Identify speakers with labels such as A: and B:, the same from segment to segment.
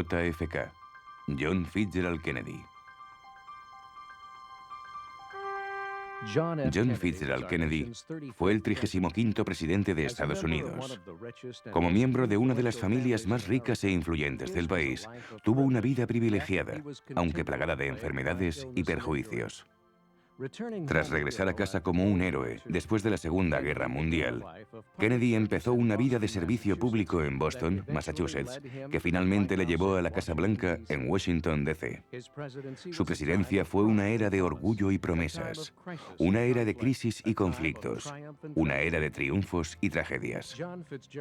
A: JFK, John Fitzgerald Kennedy. John Fitzgerald Kennedy fue el 35º presidente de Estados Unidos. Como miembro de una de las familias más ricas e influyentes del país, tuvo una vida privilegiada, aunque plagada de enfermedades y perjuicios. Tras regresar a casa como un héroe después de la Segunda Guerra Mundial, Kennedy empezó una vida de servicio público en Boston, Massachusetts, que finalmente le llevó a la Casa Blanca en Washington, D.C. Su presidencia fue una era de orgullo y promesas, una era de crisis y conflictos, una era de triunfos y tragedias.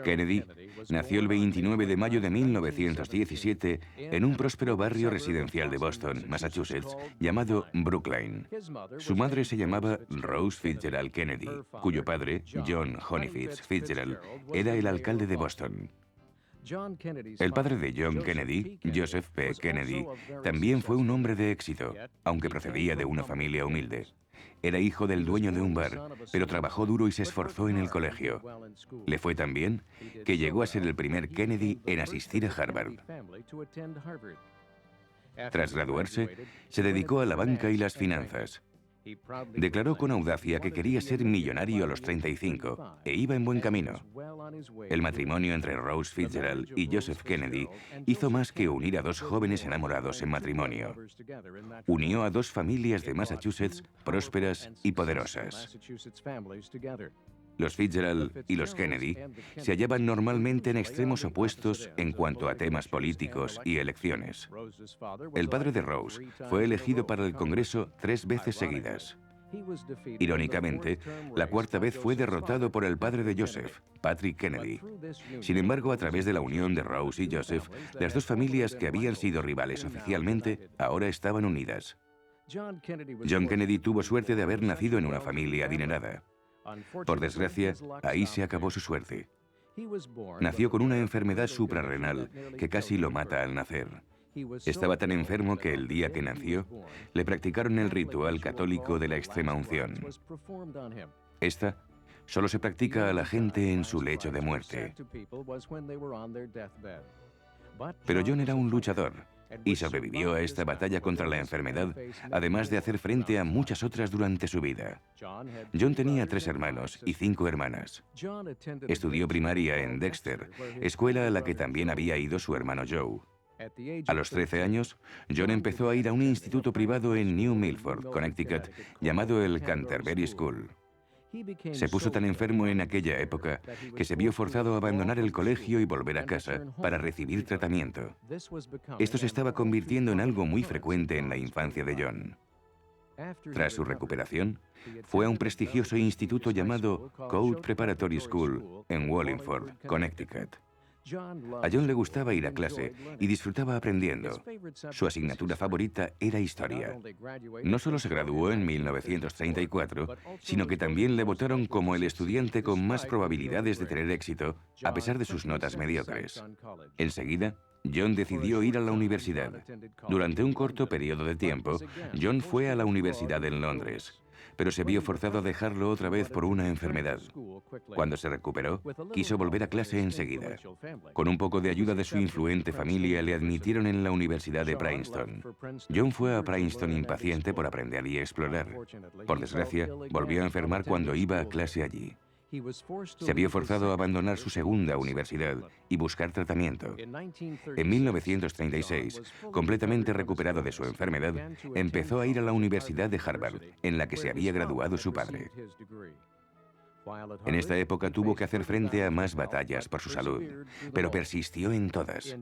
A: Kennedy nació el 29 de mayo de 1917 en un próspero barrio residencial de Boston, Massachusetts, llamado Brookline. Su madre se llamaba Rose Fitzgerald Kennedy, cuyo padre, John Honeyfitz Fitzgerald, era el alcalde de Boston. El padre de John Kennedy, Joseph P. Kennedy, también fue un hombre de éxito, aunque procedía de una familia humilde. Era hijo del dueño de un bar, pero trabajó duro y se esforzó en el colegio. Le fue tan bien que llegó a ser el primer Kennedy en asistir a Harvard. Tras graduarse, se dedicó a la banca y las finanzas. Declaró con audacia que quería ser millonario a los 35 e iba en buen camino. El matrimonio entre Rose Fitzgerald y Joseph Kennedy hizo más que unir a dos jóvenes enamorados en matrimonio. Unió a dos familias de Massachusetts prósperas y poderosas. Los Fitzgerald y los Kennedy se hallaban normalmente en extremos opuestos en cuanto a temas políticos y elecciones. El padre de Rose fue elegido para el Congreso 3 veces seguidas. Irónicamente, la cuarta vez fue derrotado por el padre de Joseph, Patrick Kennedy. Sin embargo, a través de la unión de Rose y Joseph, las dos familias que habían sido rivales oficialmente ahora estaban unidas. John Kennedy tuvo suerte de haber nacido en una familia adinerada. Por desgracia, ahí se acabó su suerte. Nació con una enfermedad suprarrenal que casi lo mata al nacer. Estaba tan enfermo que el día que nació, le practicaron el ritual católico de la extrema unción. Esta solo se practica a la gente en su lecho de muerte. Pero John era un luchador y sobrevivió a esta batalla contra la enfermedad, además de hacer frente a muchas otras durante su vida. John tenía 3 hermanos y 5 hermanas. Estudió primaria en Dexter, escuela a la que también había ido su hermano Joe. A los 13 años, John empezó a ir a un instituto privado en New Milford, Connecticut, llamado el Canterbury School. Se puso tan enfermo en aquella época que se vio forzado a abandonar el colegio y volver a casa para recibir tratamiento. Esto se estaba convirtiendo en algo muy frecuente en la infancia de John. Tras su recuperación, fue a un prestigioso instituto llamado Code Preparatory School en Wallingford, Connecticut. A John le gustaba ir a clase y disfrutaba aprendiendo. Su asignatura favorita era historia. No solo se graduó en 1934, sino que también le votaron como el estudiante con más probabilidades de tener éxito, a pesar de sus notas mediocres. Enseguida, John decidió ir a la universidad. Durante un corto periodo de tiempo, John fue a la universidad en Londres, pero se vio forzado a dejarlo otra vez por una enfermedad. Cuando se recuperó, quiso volver a clase enseguida. Con un poco de ayuda de su influente familia, le admitieron en la Universidad de Princeton. John fue a Princeton impaciente por aprender y explorar. Por desgracia, volvió a enfermar cuando iba a clase allí. Se vio forzado a abandonar su segunda universidad y buscar tratamiento. En 1936, completamente recuperado de su enfermedad, empezó a ir a la Universidad de Harvard, en la que se había graduado su padre. En esta época tuvo que hacer frente a más batallas por su salud, pero persistió en todas.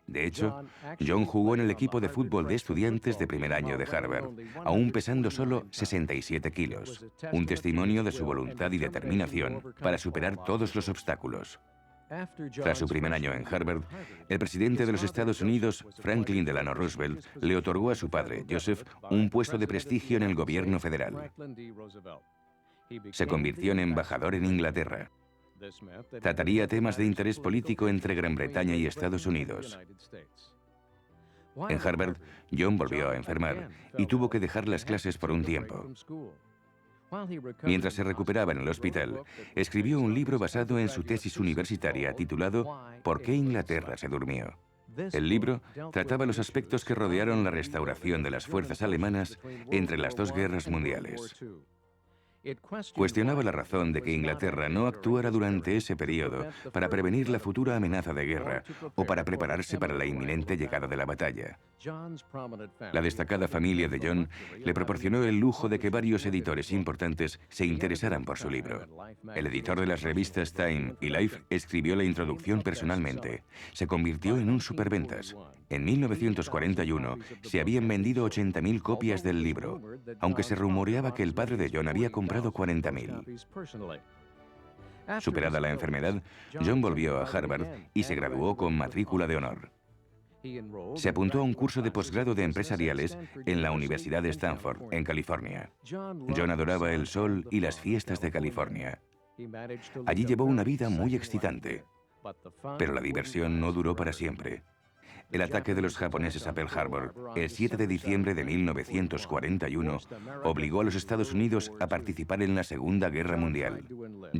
A: De hecho, John jugó en el equipo de fútbol de estudiantes de primer año de Harvard, aún pesando solo 67 kilos, un testimonio de su voluntad y determinación para superar todos los obstáculos. Tras su primer año en Harvard, el presidente de los Estados Unidos, Franklin Delano Roosevelt, le otorgó a su padre, Joseph, un puesto de prestigio en el gobierno federal. Se convirtió en embajador en Inglaterra. Trataría temas de interés político entre Gran Bretaña y Estados Unidos. En Harvard, John volvió a enfermar y tuvo que dejar las clases por un tiempo. Mientras se recuperaba en el hospital, escribió un libro basado en su tesis universitaria titulado ¿Por qué Inglaterra se durmió? El libro trataba los aspectos que rodearon la restauración de las fuerzas alemanas entre las dos guerras mundiales. Cuestionaba la razón de que Inglaterra no actuara durante ese periodo para prevenir la futura amenaza de guerra o para prepararse para la inminente llegada de la batalla. La destacada familia de John le proporcionó el lujo de que varios editores importantes se interesaran por su libro. El editor de las revistas Time y Life escribió la introducción personalmente. Se convirtió en un superventas. En 1941 se habían vendido 80.000 copias del libro, aunque se rumoreaba que el padre de John había comprado 40.000. Superada la enfermedad, John volvió a Harvard y se graduó con matrícula de honor. Se apuntó a un curso de posgrado de empresariales en la Universidad de Stanford, en California. John adoraba el sol y las fiestas de California. Allí llevó una vida muy excitante, pero la diversión no duró para siempre. El ataque de los japoneses a Pearl Harbor, el 7 de diciembre de 1941, obligó a los Estados Unidos a participar en la Segunda Guerra Mundial.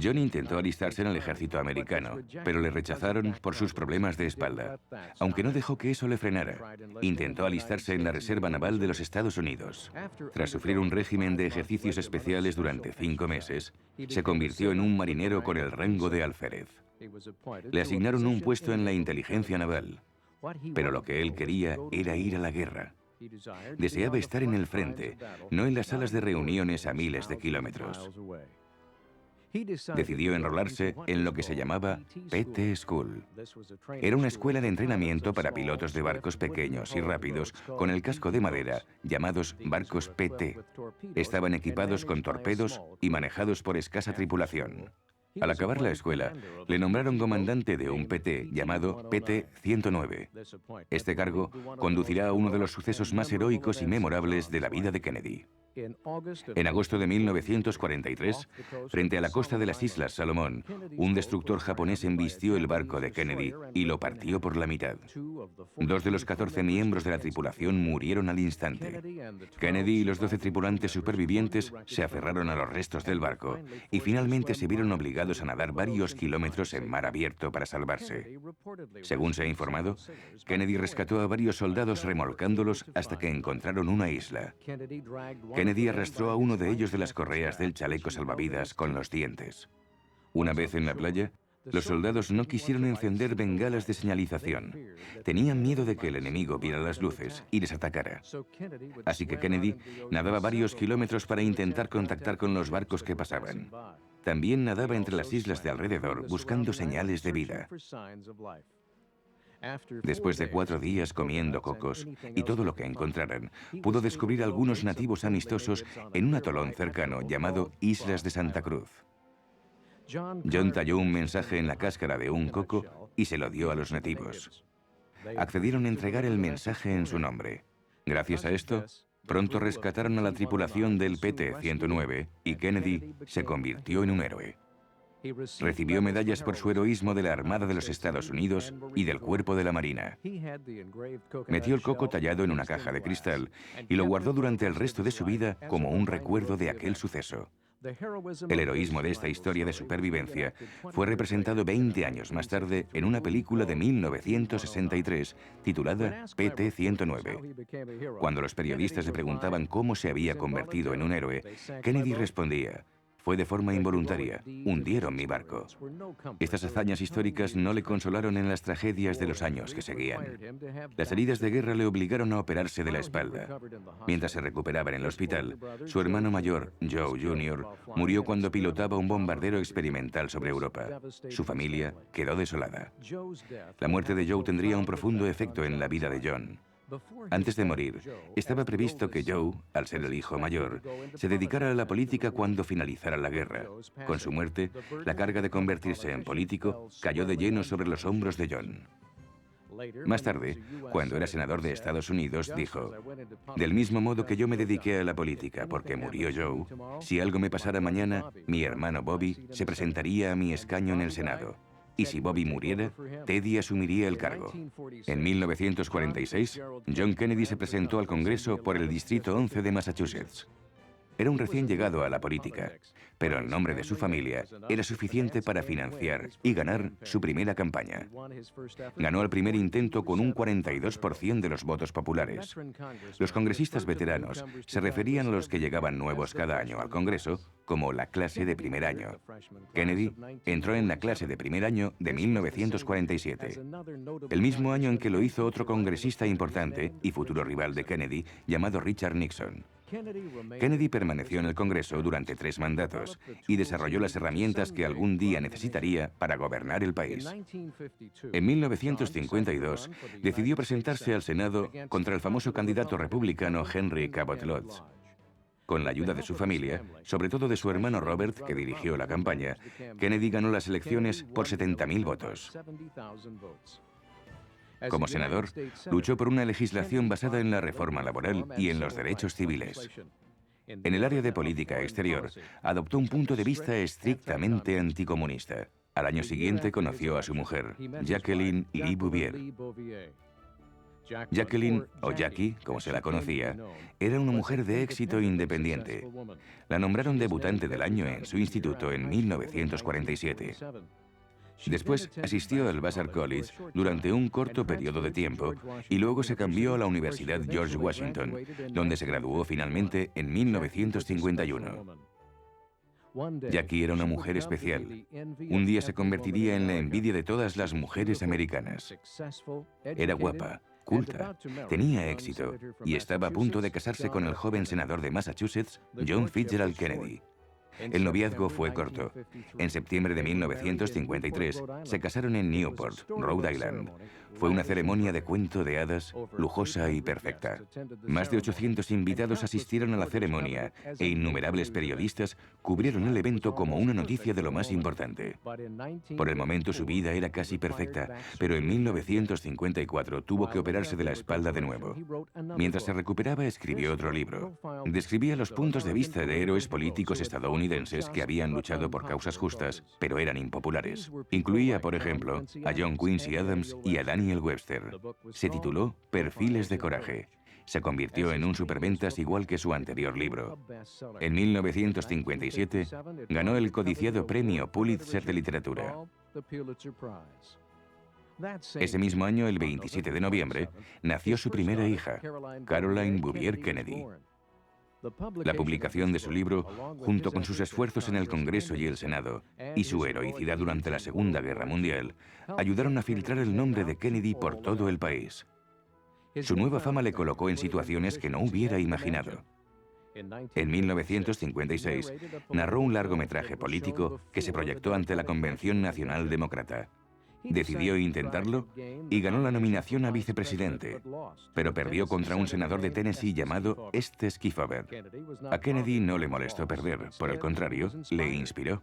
A: John intentó alistarse en el ejército americano, pero le rechazaron por sus problemas de espalda, aunque no dejó que eso le frenara. Intentó alistarse en la Reserva Naval de los Estados Unidos. Tras sufrir un régimen de ejercicios especiales durante 5 meses, se convirtió en un marinero con el rango de alférez. Le asignaron un puesto en la inteligencia naval. Pero lo que él quería era ir a la guerra. Deseaba estar en el frente, no en las salas de reuniones a miles de kilómetros. Decidió enrolarse en lo que se llamaba PT School. Era una escuela de entrenamiento para pilotos de barcos pequeños y rápidos con el casco de madera, llamados barcos PT. Estaban equipados con torpedos y manejados por escasa tripulación. Al acabar la escuela, le nombraron comandante de un PT llamado PT-109. Este cargo conducirá a uno de los sucesos más heroicos y memorables de la vida de Kennedy. En agosto de 1943, frente a la costa de las Islas Salomón, un destructor japonés embistió el barco de Kennedy y lo partió por la mitad. 2 de los 14 miembros de la tripulación murieron al instante. Kennedy y los 12 tripulantes supervivientes se aferraron a los restos del barco y finalmente se vieron obligados a nadar varios kilómetros en mar abierto para salvarse. Según se ha informado, Kennedy rescató a varios soldados remolcándolos hasta que encontraron una isla. Kennedy arrastró a uno de ellos de las correas del chaleco salvavidas con los dientes. Una vez en la playa, los soldados no quisieron encender bengalas de señalización. Tenían miedo de que el enemigo viera las luces y les atacara. Así que Kennedy nadaba varios kilómetros para intentar contactar con los barcos que pasaban. También nadaba entre las islas de alrededor buscando señales de vida. Después de 4 días comiendo cocos y todo lo que encontraran, pudo descubrir algunos nativos amistosos en un atolón cercano llamado Islas de Santa Cruz. John talló un mensaje en la cáscara de un coco y se lo dio a los nativos. Accedieron a entregar el mensaje en su nombre. Gracias a esto, pronto rescataron a la tripulación del PT-109 y Kennedy se convirtió en un héroe. Recibió medallas por su heroísmo de la Armada de los Estados Unidos y del Cuerpo de la Marina. Metió el coco tallado en una caja de cristal y lo guardó durante el resto de su vida como un recuerdo de aquel suceso. El heroísmo de esta historia de supervivencia fue representado 20 años más tarde en una película de 1963 titulada PT-109. Cuando los periodistas le preguntaban cómo se había convertido en un héroe, Kennedy respondía: fue de forma involuntaria, hundieron mi barco. Estas hazañas históricas no le consolaron en las tragedias de los años que seguían. Las heridas de guerra le obligaron a operarse de la espalda. Mientras se recuperaba en el hospital, su hermano mayor, Joe Jr., murió cuando pilotaba un bombardero experimental sobre Europa. Su familia quedó desolada. La muerte de Joe tendría un profundo efecto en la vida de John. Antes de morir, estaba previsto que Joe, al ser el hijo mayor, se dedicara a la política cuando finalizara la guerra. Con su muerte, la carga de convertirse en político cayó de lleno sobre los hombros de John. Más tarde, cuando era senador de Estados Unidos, dijo: del mismo modo que yo me dediqué a la política porque murió Joe, si algo me pasara mañana, mi hermano Bobby se presentaría a mi escaño en el Senado. Y si Bobby muriera, Teddy asumiría el cargo. En 1946, John Kennedy se presentó al Congreso por el Distrito 11 de Massachusetts. Era un recién llegado a la política, pero el nombre de su familia era suficiente para financiar y ganar su primera campaña. Ganó el primer intento con un 42% de los votos populares. Los congresistas veteranos se referían a los que llegaban nuevos cada año al Congreso como la clase de primer año. Kennedy entró en la clase de primer año de 1947, el mismo año en que lo hizo otro congresista importante y futuro rival de Kennedy llamado Richard Nixon. Kennedy permaneció en el Congreso durante 3 mandatos y desarrolló las herramientas que algún día necesitaría para gobernar el país. En 1952, decidió presentarse al Senado contra el famoso candidato republicano Henry Cabot Lodge. Con la ayuda de su familia, sobre todo de su hermano Robert, que dirigió la campaña, Kennedy ganó las elecciones por 70.000 votos. Como senador, luchó por una legislación basada en la reforma laboral y en los derechos civiles. En el área de política exterior, adoptó un punto de vista estrictamente anticomunista. Al año siguiente conoció a su mujer, Jacqueline Lee Bouvier. Jacqueline, o Jackie, como se la conocía, era una mujer de éxito independiente. La nombraron debutante del año en su instituto en 1947. Después asistió al Vassar College durante un corto periodo de tiempo y luego se cambió a la Universidad George Washington, donde se graduó finalmente en 1951. Jackie era una mujer especial. Un día se convertiría en la envidia de todas las mujeres americanas. Era guapa, culta, tenía éxito y estaba a punto de casarse con el joven senador de Massachusetts, John Fitzgerald Kennedy. El noviazgo fue corto. En septiembre de 1953 se casaron en Newport, Rhode Island. Fue una ceremonia de cuento de hadas, lujosa y perfecta. Más de 800 invitados asistieron a la ceremonia e innumerables periodistas cubrieron el evento como una noticia de lo más importante. Por el momento su vida era casi perfecta, pero en 1954 tuvo que operarse de la espalda de nuevo. Mientras se recuperaba, escribió otro libro. Describía los puntos de vista de héroes políticos estadounidenses que habían luchado por causas justas, pero eran impopulares. Incluía, por ejemplo, a John Quincy Adams y a Daniel Webster. Se tituló Perfiles de coraje. Se convirtió en un superventas igual que su anterior libro. En 1957 ganó el codiciado premio Pulitzer de literatura. Ese mismo año, el 27 de noviembre, nació su primera hija, Caroline Bouvier Kennedy. La publicación de su libro, junto con sus esfuerzos en el Congreso y el Senado, y su heroicidad durante la Segunda Guerra Mundial, ayudaron a filtrar el nombre de Kennedy por todo el país. Su nueva fama le colocó en situaciones que no hubiera imaginado. En 1956, narró un largometraje político que se proyectó ante la Convención Nacional Demócrata. Decidió intentarlo y ganó la nominación a vicepresidente, pero perdió contra un senador de Tennessee llamado Estes Kefauver. A Kennedy no le molestó perder, por el contrario, le inspiró.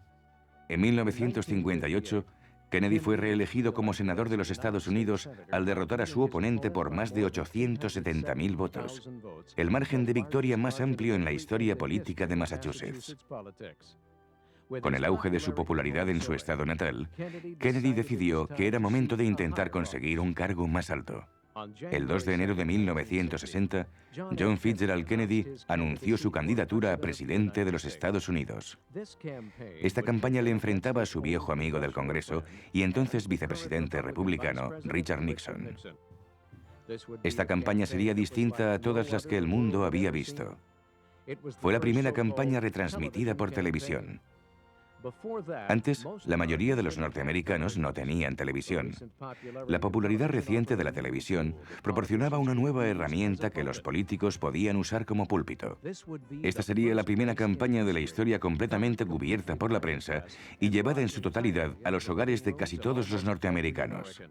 A: En 1958, Kennedy fue reelegido como senador de los Estados Unidos al derrotar a su oponente por más de 870.000 votos, el margen de victoria más amplio en la historia política de Massachusetts. Con el auge de su popularidad en su estado natal, Kennedy decidió que era momento de intentar conseguir un cargo más alto. El 2 de enero de 1960, John Fitzgerald Kennedy anunció su candidatura a presidente de los Estados Unidos. Esta campaña le enfrentaba a su viejo amigo del Congreso y entonces vicepresidente republicano, Richard Nixon. Esta campaña sería distinta a todas las que el mundo había visto. Fue la primera campaña retransmitida por televisión. Antes, la mayoría de los norteamericanos no tenían televisión. La popularidad reciente de la televisión proporcionaba una nueva herramienta que los políticos podían usar como púlpito. Esta sería la primera campaña de la historia completamente cubierta por la prensa y llevada en su totalidad a los hogares de casi todos los norteamericanos.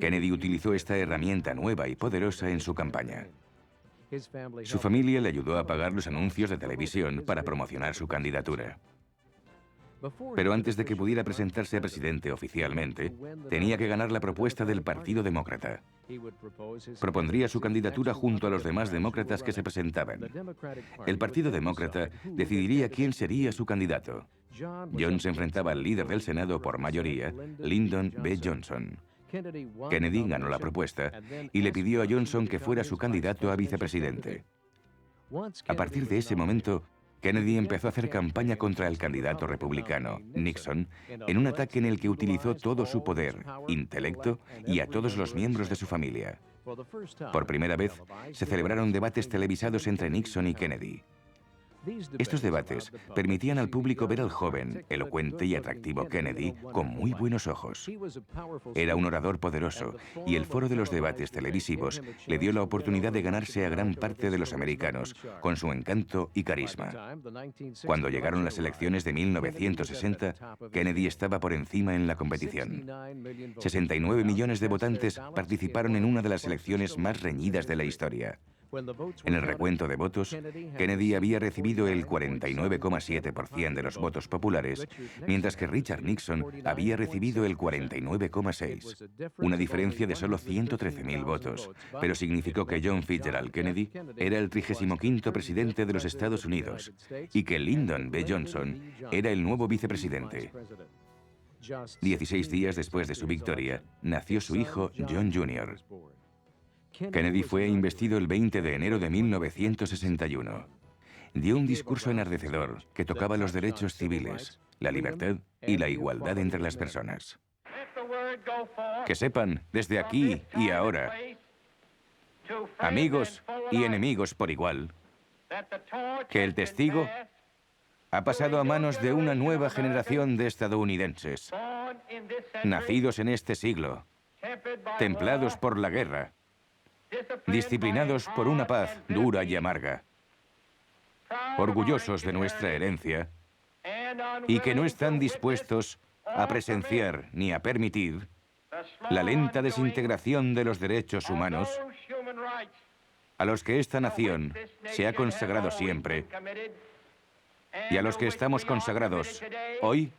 A: Kennedy utilizó esta herramienta nueva y poderosa en su campaña. Su familia le ayudó a pagar los anuncios de televisión para promocionar su candidatura. Pero antes de que pudiera presentarse a presidente oficialmente, tenía que ganar la propuesta del Partido Demócrata. Propondría su candidatura junto a los demás demócratas que se presentaban. El Partido Demócrata decidiría quién sería su candidato. John se enfrentaba al líder del Senado por mayoría, Lyndon B. Johnson. Kennedy ganó la propuesta y le pidió a Johnson que fuera su candidato a vicepresidente. A partir de ese momento, Kennedy empezó a hacer campaña contra el candidato republicano, Nixon, en un ataque en el que utilizó todo su poder, intelecto y a todos los miembros de su familia. Por primera vez, se celebraron debates televisados entre Nixon y Kennedy. Estos debates permitían al público ver al joven, elocuente y atractivo Kennedy con muy buenos ojos. Era un orador poderoso y el foro de los debates televisivos le dio la oportunidad de ganarse a gran parte de los americanos con su encanto y carisma. Cuando llegaron las elecciones de 1960, Kennedy estaba por encima en la competición. 69 millones de votantes participaron en una de las elecciones más reñidas de la historia. En el recuento de votos, Kennedy había recibido el 49,7% de los votos populares, mientras que Richard Nixon había recibido el 49,6%. Una diferencia de solo 113.000 votos, pero significó que John Fitzgerald Kennedy era el 35º presidente de los Estados Unidos y que Lyndon B. Johnson era el nuevo vicepresidente. 16 días después de su victoria, nació su hijo John Jr. Kennedy fue investido el 20 de enero de 1961. Dio un discurso enardecedor que tocaba los derechos civiles, la libertad y la igualdad entre las personas. Que sepan, desde aquí y ahora, amigos y enemigos por igual, que el testigo ha pasado a manos de una nueva generación de estadounidenses, nacidos en este siglo, templados por la guerra, disciplinados por una paz dura y amarga, orgullosos de nuestra herencia y que no están dispuestos a presenciar ni a permitir la lenta desintegración de los derechos humanos a los que esta nación se ha consagrado siempre y a los que estamos consagrados hoy,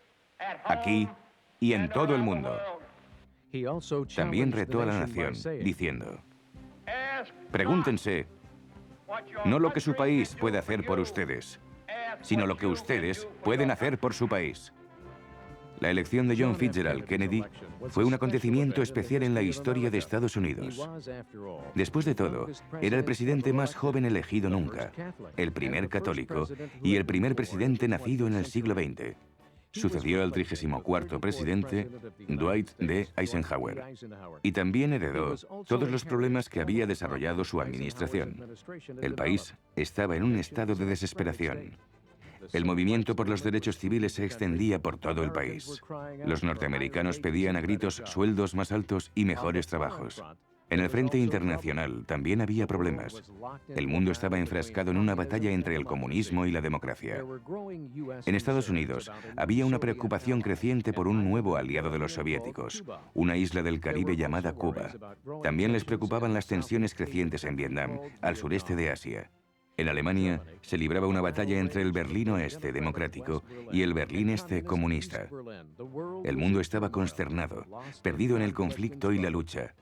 A: aquí y en todo el mundo. También retó a la nación diciendo: pregúntense no lo que su país puede hacer por ustedes, sino lo que ustedes pueden hacer por su país. La elección de John Fitzgerald Kennedy fue un acontecimiento especial en la historia de Estados Unidos. Después de todo, era el presidente más joven elegido nunca, el primer católico y el primer presidente nacido en el siglo XX. Sucedió al 34º presidente, Dwight D. Eisenhower, y también heredó todos los problemas que había desarrollado su administración. El país estaba en un estado de desesperación. El movimiento por los derechos civiles se extendía por todo el país. Los norteamericanos pedían a gritos sueldos más altos y mejores trabajos. En el frente internacional también había problemas. El mundo estaba enfrascado en una batalla entre el comunismo y la democracia. En Estados Unidos había una preocupación creciente por un nuevo aliado de los soviéticos, una isla del Caribe llamada Cuba. También les preocupaban las tensiones crecientes en Vietnam, al sureste de Asia. En Alemania se libraba una batalla entre el Berlín Oeste democrático y el Berlín Este comunista. El mundo estaba consternado, perdido en el conflicto y la lucha.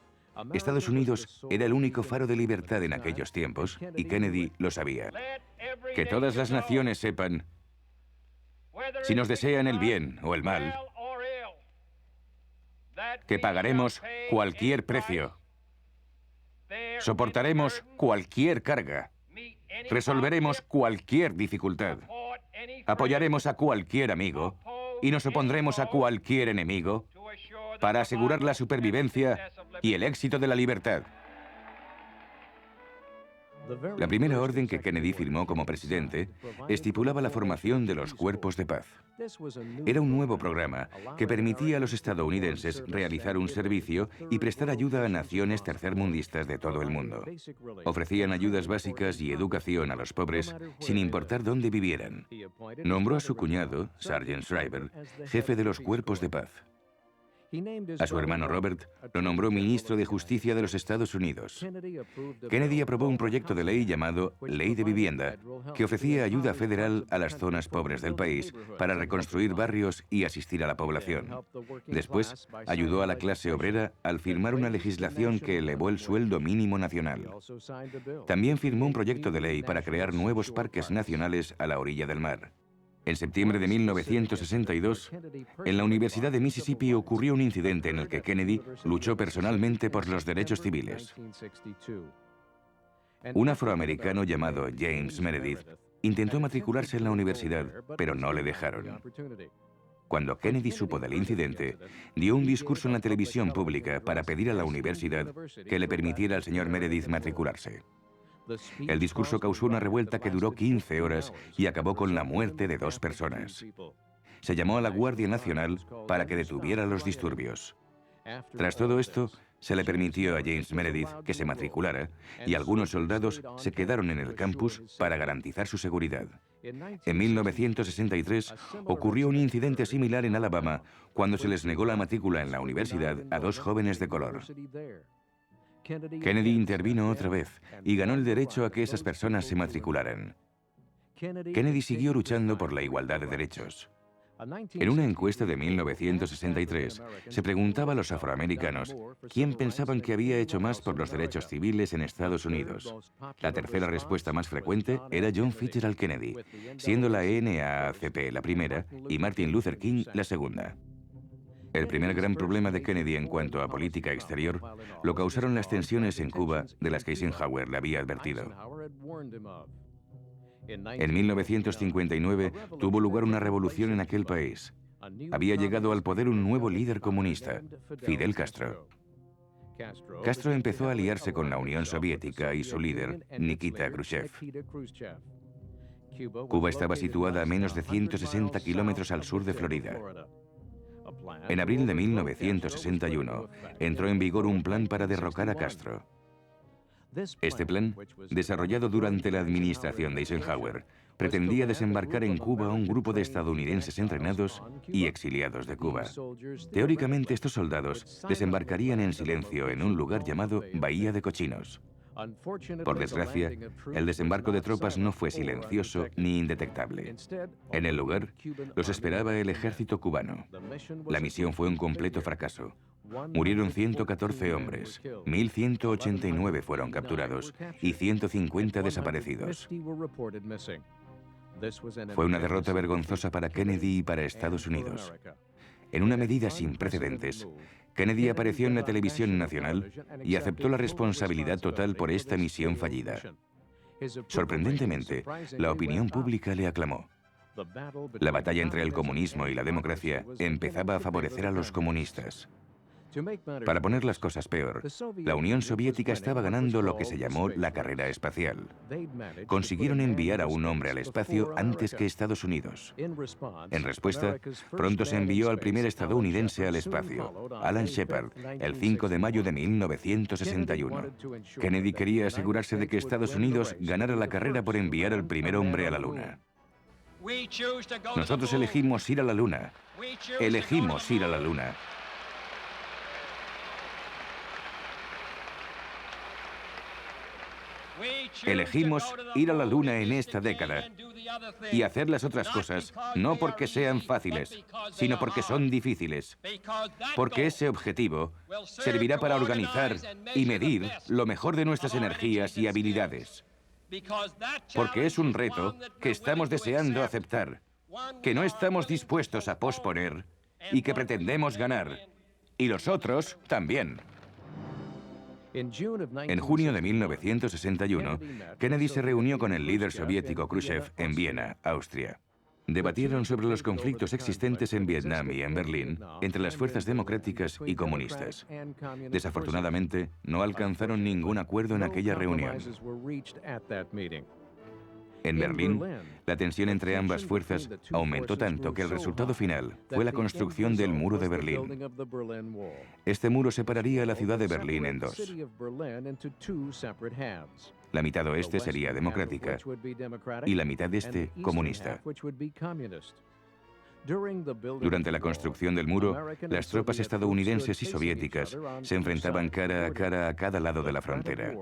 A: Estados Unidos era el único faro de libertad en aquellos tiempos, y Kennedy lo sabía. Que todas las naciones sepan, si nos desean el bien o el mal, que pagaremos cualquier precio, soportaremos cualquier carga, resolveremos cualquier dificultad, apoyaremos a cualquier amigo y nos opondremos a cualquier enemigo para asegurar la supervivencia y el éxito de la libertad. La primera orden que Kennedy firmó como presidente estipulaba la formación de los cuerpos de paz. Era un nuevo programa que permitía a los estadounidenses realizar un servicio y prestar ayuda a naciones tercermundistas de todo el mundo. Ofrecían ayudas básicas y educación a los pobres sin importar dónde vivieran. Nombró a su cuñado, Sargent Shriver, jefe de los cuerpos de paz. A su hermano Robert lo nombró ministro de Justicia de los Estados Unidos. Kennedy aprobó un proyecto de ley llamado Ley de Vivienda, que ofrecía ayuda federal a las zonas pobres del país para reconstruir barrios y asistir a la población. Después, ayudó a la clase obrera al firmar una legislación que elevó el sueldo mínimo nacional. También firmó un proyecto de ley para crear nuevos parques nacionales a la orilla del mar. En septiembre de 1962, en la Universidad de Mississippi ocurrió un incidente en el que Kennedy luchó personalmente por los derechos civiles. Un afroamericano llamado James Meredith intentó matricularse en la universidad, pero no le dejaron. Cuando Kennedy supo del incidente, dio un discurso en la televisión pública para pedir a la universidad que le permitiera al señor Meredith matricularse. El discurso causó una revuelta que duró 15 horas y acabó con la muerte de 2 personas. Se llamó a la Guardia Nacional para que detuviera los disturbios. Tras todo esto, se le permitió a James Meredith que se matriculara y algunos soldados se quedaron en el campus para garantizar su seguridad. En 1963 ocurrió un incidente similar en Alabama cuando se les negó la matrícula en la universidad a 2 jóvenes de color. Kennedy intervino otra vez y ganó el derecho a que esas personas se matricularan. Kennedy siguió luchando por la igualdad de derechos. En una encuesta de 1963, se preguntaba a los afroamericanos quién pensaban que había hecho más por los derechos civiles en Estados Unidos. La tercera respuesta más frecuente era John Fitzgerald Kennedy, siendo la NAACP la primera y Martin Luther King la segunda. El primer gran problema de Kennedy en cuanto a política exterior lo causaron las tensiones en Cuba de las que Eisenhower le había advertido. En 1959 tuvo lugar una revolución en aquel país. Había llegado al poder un nuevo líder comunista, Fidel Castro. Castro empezó a aliarse con la Unión Soviética y su líder, Nikita Khrushchev. Cuba estaba situada a menos de 160 kilómetros al sur de Florida. En abril de 1961 entró en vigor un plan para derrocar a Castro. Este plan, desarrollado durante la administración de Eisenhower, pretendía desembarcar en Cuba a un grupo de estadounidenses entrenados y exiliados de Cuba. Teóricamente, estos soldados desembarcarían en silencio en un lugar llamado Bahía de Cochinos. Por desgracia, el desembarco de tropas no fue silencioso ni indetectable. En el lugar, los esperaba el ejército cubano. La misión fue un completo fracaso. Murieron 114 hombres, 1.189 fueron capturados y 150 desaparecidos. Fue una derrota vergonzosa para Kennedy y para Estados Unidos. En una medida sin precedentes, Kennedy apareció en la televisión nacional y aceptó la responsabilidad total por esta misión fallida. Sorprendentemente, la opinión pública le aclamó. La batalla entre el comunismo y la democracia empezaba a favorecer a los comunistas. Para poner las cosas peor, la Unión Soviética estaba ganando lo que se llamó la carrera espacial. Consiguieron enviar a un hombre al espacio antes que Estados Unidos. En respuesta, pronto se envió al primer estadounidense al espacio, Alan Shepard, el 5 de mayo de 1961. Kennedy quería asegurarse de que Estados Unidos ganara la carrera por enviar al primer hombre a la Luna. Nosotros elegimos ir a la Luna. Elegimos ir a la Luna. Elegimos ir a la Luna en esta década y hacer las otras cosas no porque sean fáciles, sino porque son difíciles. Porque ese objetivo servirá para organizar y medir lo mejor de nuestras energías y habilidades. Porque es un reto que estamos deseando aceptar, que no estamos dispuestos a posponer y que pretendemos ganar. Y los otros también. En junio de 1961, Kennedy se reunió con el líder soviético Khrushchev en Viena, Austria. Debatieron sobre los conflictos existentes en Vietnam y en Berlín entre las fuerzas democráticas y comunistas. Desafortunadamente, no alcanzaron ningún acuerdo en aquella reunión. En Berlín, la tensión entre ambas fuerzas aumentó tanto que el resultado final fue la construcción del Muro de Berlín. Este muro separaría a la ciudad de Berlín en 2. La mitad oeste sería democrática y la mitad este comunista. Durante la construcción del muro, las tropas estadounidenses y soviéticas se enfrentaban cara a cara a cada lado de la frontera.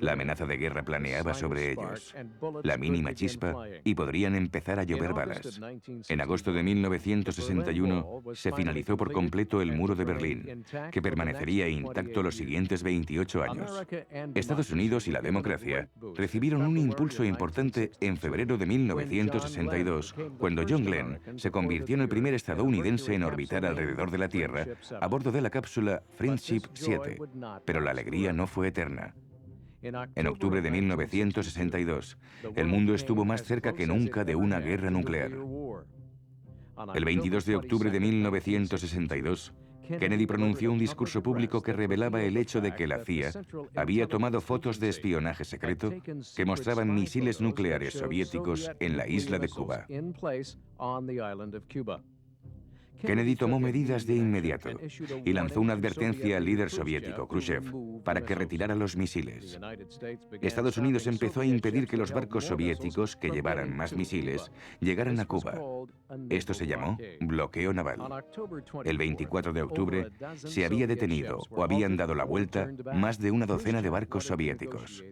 A: La amenaza de guerra planeaba sobre ellos. La mínima chispa y podrían empezar a llover balas. En agosto de 1961 se finalizó por completo el muro de Berlín, que permanecería intacto los siguientes 28 años. Estados Unidos y la democracia recibieron un impulso importante en febrero de 1962, cuando John Glenn se convirtió en el primer estadounidense en orbitar alrededor de la Tierra a bordo de la cápsula Friendship 7. Pero la alegría no fue eterna. En octubre de 1962, el mundo estuvo más cerca que nunca de una guerra nuclear. El 22 de octubre de 1962, Kennedy pronunció un discurso público que revelaba el hecho de que la CIA había tomado fotos de espionaje secreto que mostraban misiles nucleares soviéticos en la isla de Cuba. Kennedy tomó medidas de inmediato y lanzó una advertencia al líder soviético, Khrushchev, para que retirara los misiles. Estados Unidos empezó a impedir que los barcos soviéticos que llevaran más misiles llegaran a Cuba. Esto se llamó bloqueo naval. El 24 de octubre se había detenido o habían dado la vuelta más de una docena de barcos soviéticos.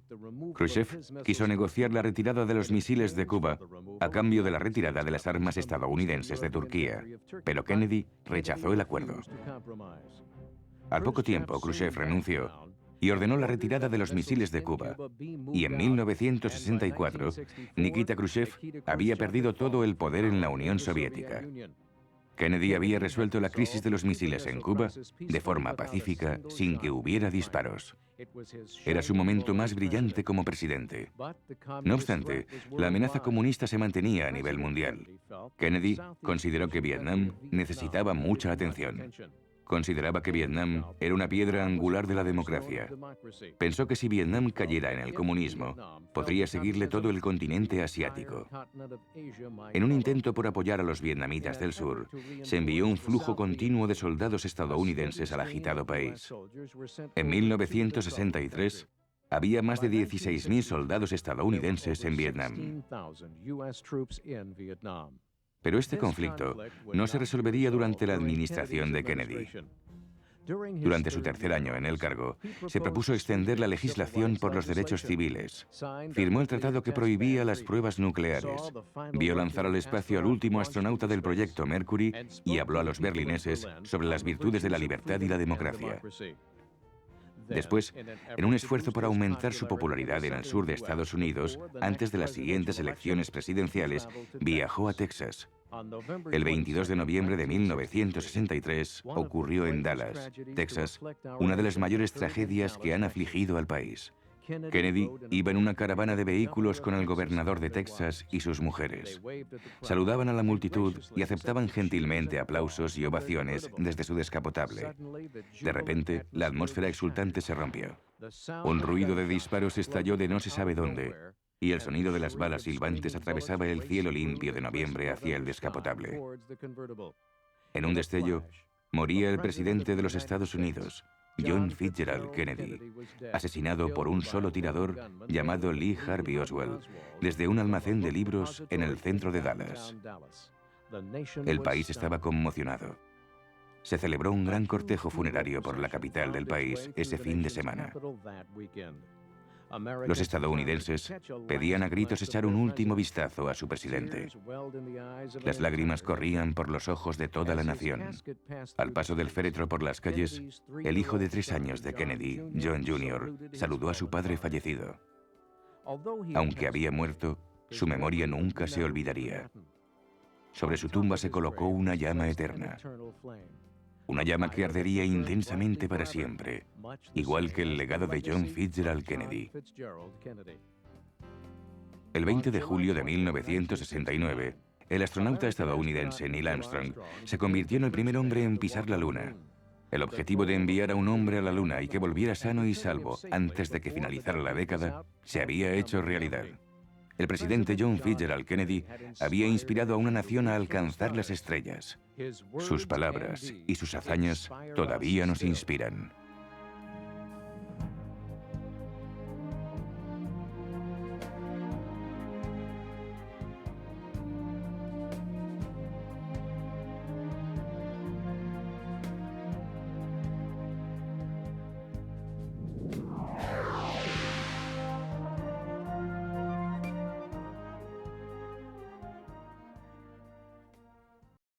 A: Khrushchev quiso negociar la retirada de los misiles de Cuba a cambio de la retirada de las armas estadounidenses de Turquía, pero Kennedy rechazó el acuerdo. Al poco tiempo, Khrushchev renunció y ordenó la retirada de los misiles de Cuba. Y en 1964, Nikita Khrushchev había perdido todo el poder en la Unión Soviética. Kennedy había resuelto la crisis de los misiles en Cuba de forma pacífica, sin que hubiera disparos. Era su momento más brillante como presidente. No obstante, la amenaza comunista se mantenía a nivel mundial. Kennedy consideró que Vietnam necesitaba mucha atención. Consideraba que Vietnam era una piedra angular de la democracia. Pensó que si Vietnam cayera en el comunismo, podría seguirle todo el continente asiático. En un intento por apoyar a los vietnamitas del sur, se envió un flujo continuo de soldados estadounidenses al agitado país. En 1963, había más de 16.000 soldados estadounidenses en Vietnam. Pero este conflicto no se resolvería durante la administración de Kennedy. Durante su tercer año en el cargo, se propuso extender la legislación por los derechos civiles. Firmó el tratado que prohibía las pruebas nucleares. Vio lanzar al espacio al último astronauta del proyecto Mercury y habló a los berlineses sobre las virtudes de la libertad y la democracia. Después, en un esfuerzo por aumentar su popularidad en el sur de Estados Unidos, antes de las siguientes elecciones presidenciales, viajó a Texas. El 22 de noviembre de 1963 ocurrió en Dallas, Texas, una de las mayores tragedias que han afligido al país. Kennedy iba en una caravana de vehículos con el gobernador de Texas y sus mujeres. Saludaban a la multitud y aceptaban gentilmente aplausos y ovaciones desde su descapotable. De repente, la atmósfera exultante se rompió. Un ruido de disparos estalló de no se sabe dónde, y el sonido de las balas silbantes atravesaba el cielo limpio de noviembre hacia el descapotable. En un destello, moría el presidente de los Estados Unidos, John Fitzgerald Kennedy, asesinado por un solo tirador llamado Lee Harvey Oswald, desde un almacén de libros en el centro de Dallas. El país estaba conmocionado. Se celebró un gran cortejo funerario por la capital del país ese fin de semana. Los estadounidenses pedían a gritos echar un último vistazo a su presidente. Las lágrimas corrían por los ojos de toda la nación. Al paso del féretro por las calles, el hijo de 3 años de Kennedy, John Jr., saludó a su padre fallecido. Aunque había muerto, su memoria nunca se olvidaría. Sobre su tumba se colocó una llama eterna. Una llama que ardería intensamente para siempre, igual que el legado de John Fitzgerald Kennedy. El 20 de julio de 1969, el astronauta estadounidense Neil Armstrong se convirtió en el primer hombre en pisar la Luna. El objetivo de enviar a un hombre a la Luna y que volviera sano y salvo antes de que finalizara la década se había hecho realidad. El presidente John Fitzgerald Kennedy había inspirado a una nación a alcanzar las estrellas. Sus palabras y sus hazañas todavía nos inspiran.